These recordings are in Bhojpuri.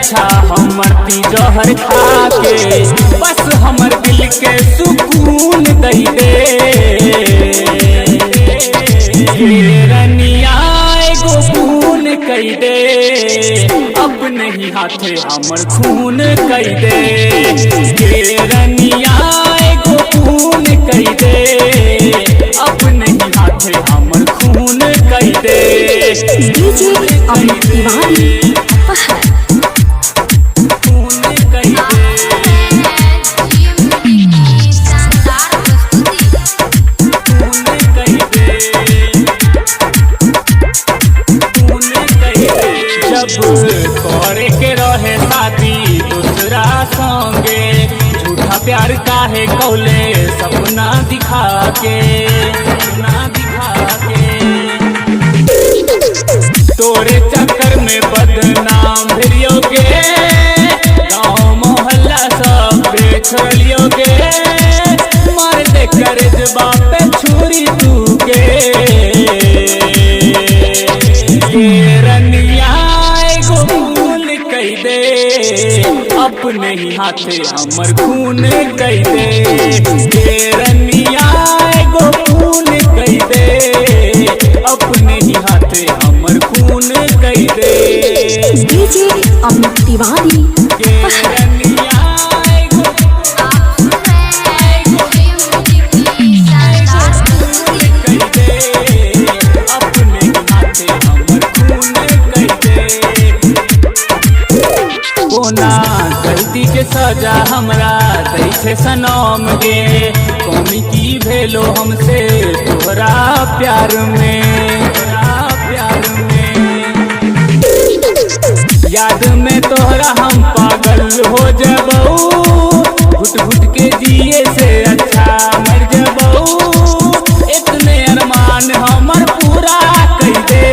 अच्छा हमर ती जहर खा के, बस हमर दिल के सुकून दई दे। रनिया एगो खून कई दे, अब नहीं हाथे हमर खून कई दे। रनिया एगो खून कई दे, अब नहीं हाथे हमर खून कई दे। डीजे अमित तिवारी अपहर। करे के रहे शादी दूसरा संगे, झूठा प्यार काहे कौले सपना दिखा के, सपना दिखा के। तोरे चक्कर में बदनाम भिरियोगे, गाँव मोहल्ला सब बेच लियोगे, मार दे कर जवाब पे छुरी तू के। अपने ही हाथे हमर खून कई दे। रनिया एगो खून कई दे, अपने ही हाथे हमर खून कई दे। डीजे अमित तिवारी अपहर। गलती के सजा हमरा दै छे सनम गे, कमी की भेलो हमसे तोहरा प्यार में, तोहरा प्यार में। याद में तोहरा हम पागल हो जबऊ, घुट घुट के जिए से अच्छा मर जबऊ। इतने अरमान हमर पूरा कई दे।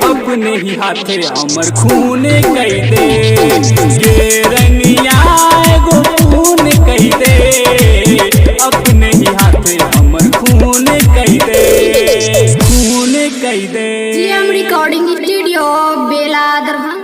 अपने ही हाथे हमर खून कई दे। रनिया एगो खून कई दे, अपने ही हाथे हमर खून कई दे, खून कई दे। रिकॉर्डिंग स्टूडियो बेला दरभंगा।